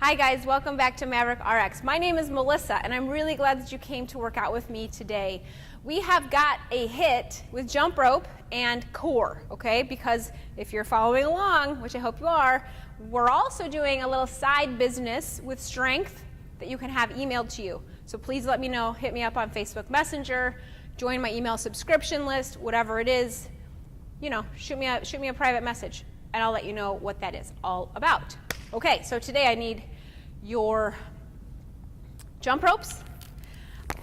Hi guys, welcome back to MaverickRx. My name is Melissa and I'm really glad that you came to work out with me today. We have got a HIIT with jump rope and core, okay? Because if you're following along, which I hope you are, we're also doing a little side business with strength that you can have emailed to you. So please let me know, hit me up on Facebook Messenger, join my email subscription list, whatever it is, you know, shoot me a private message and I'll let you know what that is all about. Okay, so today I need your jump ropes,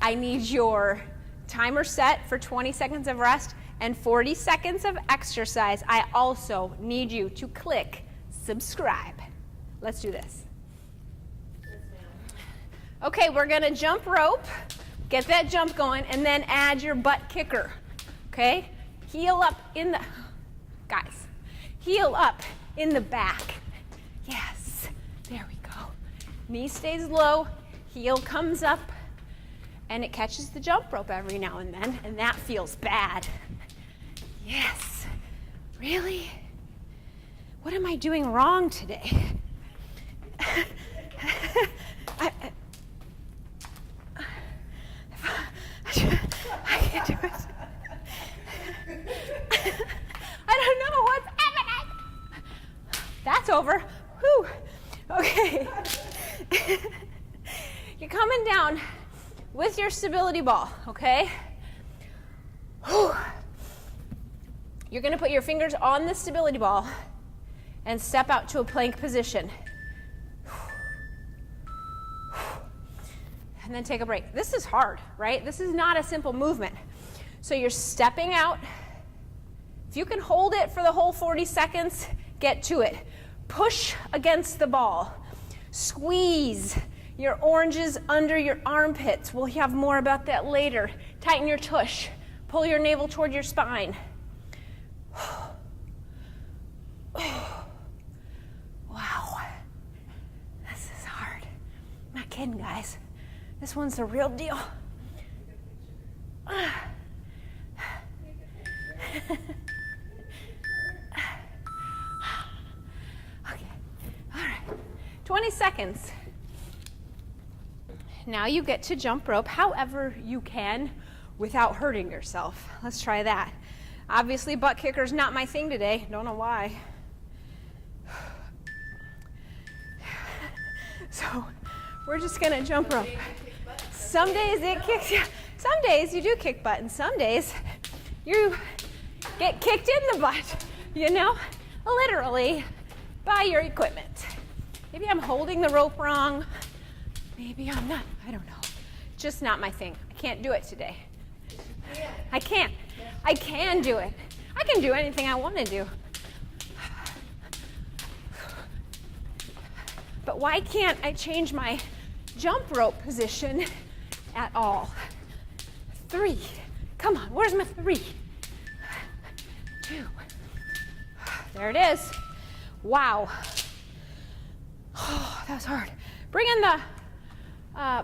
I need your timer set for 20 seconds of rest and 40 seconds of exercise. I also need you to click subscribe. Let's do this. Okay, we're gonna jump rope, get that jump going, and then add your butt kicker, okay? Heel up in the, guys, heel up in the back. Yes, there we go. Knee stays low, heel comes up, and it catches the jump rope every now and then, and that feels bad. Yes, really? What am I doing wrong today? I can't do it. I don't know what's happening. That's over. Whew. Okay. You're coming down with your stability ball, okay? Whew. You're going to put your fingers on the stability ball and step out to a plank position. And then take a break. This is hard, right? This is not a simple movement. So you're stepping out. If you can hold it for the whole 40 seconds, get to it. Push against the ball. Squeeze your oranges under your armpits. We'll have more about that later. Tighten your tush. Pull your navel toward your spine. Wow. This is hard. I'm not kidding, guys. This one's the real deal. Okay, all right, 20 seconds. Now you get to jump rope however you can without hurting yourself. Let's try that. Obviously, butt kicker's not my thing today. Don't know why. So we're just gonna jump rope. Some days it kicks you. Some days you do kick butt, and some days you get kicked in the butt, you know, literally by your equipment. Maybe I'm holding the rope wrong. Maybe I'm not. I don't know. Just not my thing. I can't do it today. I can't. I can do it. I can do anything I want to do. But why can't I change my jump rope position at all? 3. Come on, where's my 3? 2. There it is. Wow. Oh, that was hard. Bring in the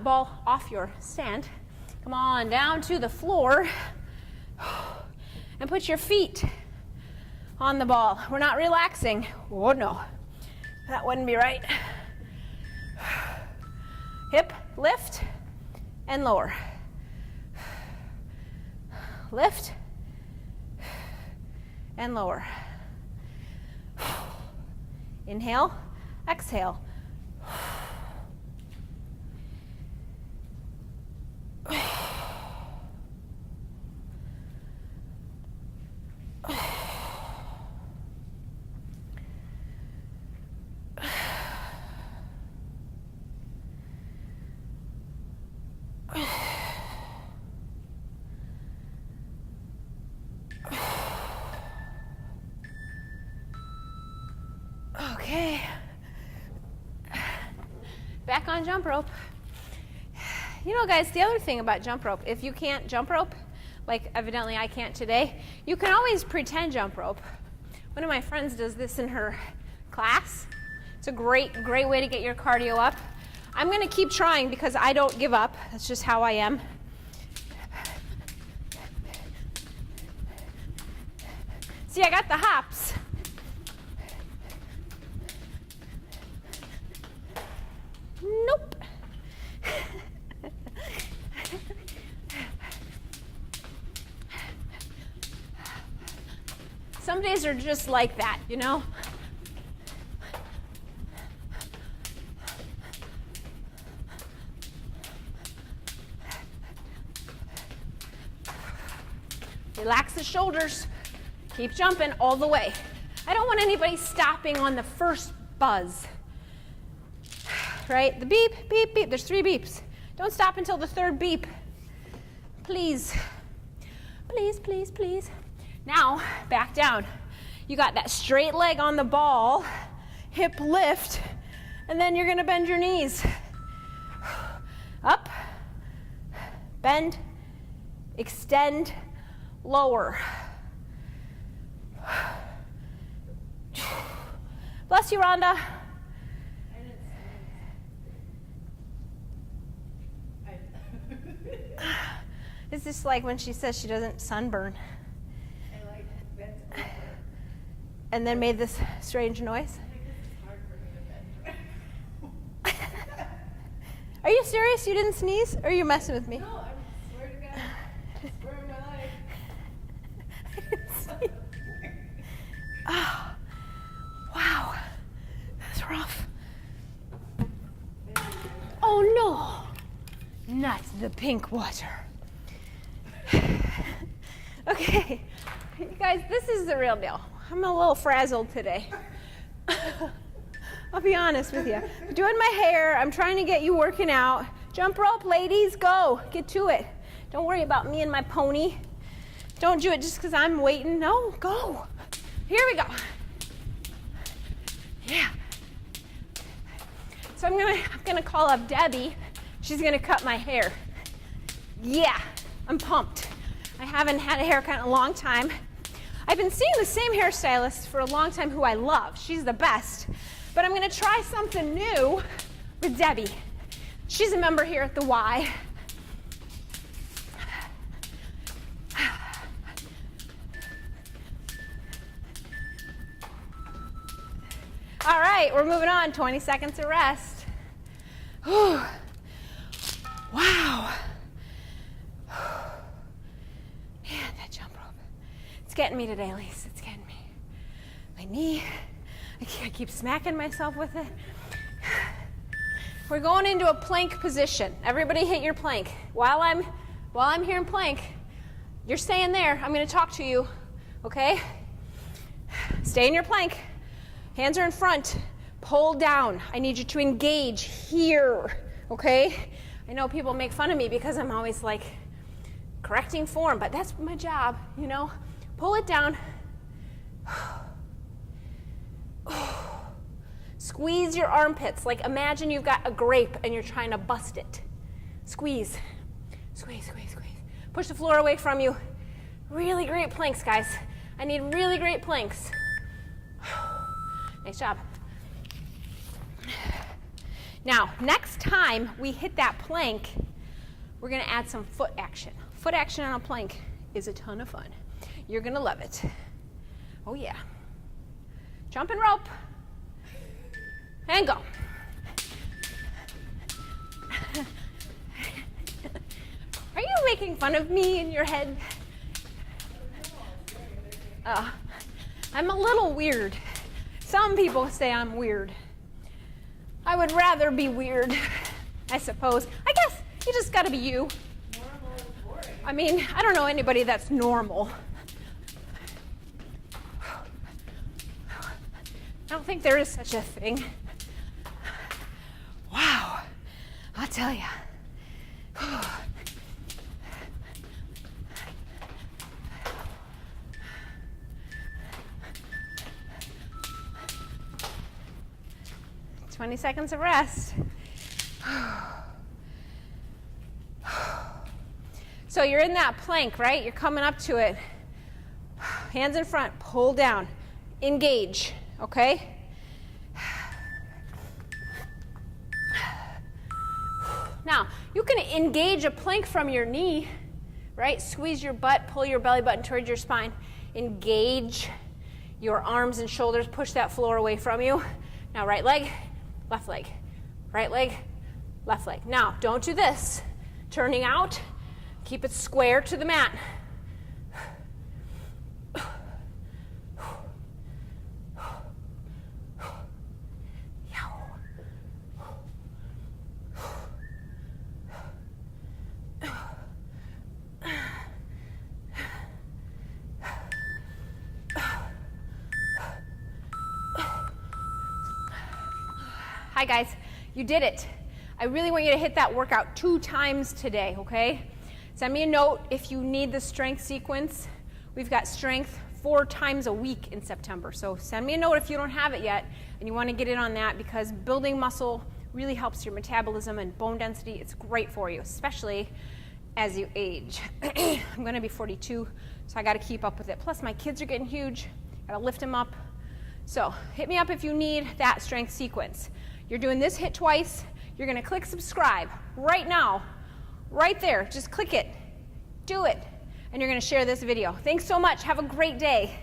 ball off your stand. Come on down to the floor and put your feet on the ball. We're not relaxing. Oh no, that wouldn't be right. Hip lift and lower. Lift and lower. Inhale, exhale. Okay, back on jump rope. You know, guys, the other thing about jump rope, if you can't jump rope, like evidently I can't today, you can always pretend jump rope. One of my friends does this in her class. It's a great way to get your cardio up. I'm going to keep trying because I don't give up. That's just how I am. See, I got the hops. Some days are just like that, you know? Relax the shoulders. Keep jumping all the way. I don't want anybody stopping on the first buzz. Right? The beep, beep, beep. There's 3 beeps. Don't stop until the 3rd beep. Please. Please, please, please. Now, back down. You got that straight leg on the ball, hip lift, and then you're going to bend your knees. Up, bend, extend, lower. Bless you, Rhonda. Is this like when she says she doesn't sunburn? I like bent over. And then made this strange noise? I think this is hard for me to bend. Are you serious? You didn't sneeze? Or are you messing with me? No, I swear to God. I swear on my life. Oh, wow. That's rough. Oh no, not the pink water. Okay, you guys, this is the real deal. I'm a little frazzled today. I'll be honest with you. Doing my hair, I'm trying to get you working out. Jump rope, ladies, go. Get to it. Don't worry about me and my pony. Don't do it just because I'm waiting. No, go. Here we go. Yeah. So I'm gonna call up Debbie. She's gonna cut my hair. Yeah, I'm pumped. I haven't had a haircut in a long time. I've been seeing the same hairstylist for a long time who I love. She's the best. But I'm gonna try something new with Debbie. She's a member here at the Y. All right, we're moving on. 20 seconds of rest. Whew. Wow. Man, that jump rope. It's getting me today, Lisa. It's getting me. My knee. I keep smacking myself with it. We're going into a plank position. Everybody hit your plank. While I'm here in plank, you're staying there. I'm going to talk to you, okay? Stay in your plank. Hands are in front. Pull down. I need you to engage here, okay? I know people make fun of me because I'm always like correcting form, but that's my job, you know? Pull it down. Squeeze your armpits. Like imagine you've got a grape and you're trying to bust it. Squeeze. Squeeze, squeeze, squeeze. Push the floor away from you. Really great planks, guys. I need really great planks. Nice job. Now, next time we hit that plank, we're gonna add some foot action. Foot action on a plank is a ton of fun. You're gonna love it. Oh yeah. Jumping rope. And go. Are you making fun of me in your head? I'm a little weird. Some people say I'm weird. I would rather be weird, I suppose. I guess you just gotta be you. Normal is boring. I mean, I don't know anybody that's normal. I don't think there is such a thing. Wow, I'll tell ya. 20 seconds of rest. So you're in that plank, right? You're coming up to it. Hands in front, pull down, engage, okay? Now, you can engage a plank from your knee, right? Squeeze your butt, pull your belly button towards your spine. Engage your arms and shoulders, push that floor away from you. Now, right leg, left leg, right leg, left leg. Now, don't do this. Turning out, keep it square to the mat. Hi guys, you did it. I really want you to hit that workout 2 times today, okay? Send me a note if you need the strength sequence. We've got strength 4 times a week in September. So send me a note if you don't have it yet and you want to get in on that, because building muscle really helps your metabolism and bone density. It's great for you, especially as you age. I'm going to be 42, so I got to keep up with it. Plus my kids are getting huge. Got to lift them up. So hit me up if you need that strength sequence. You're doing this HIIT twice. You're going to click subscribe right now, right there. Just click it. Do it. And you're going to share this video. Thanks so much. Have a great day.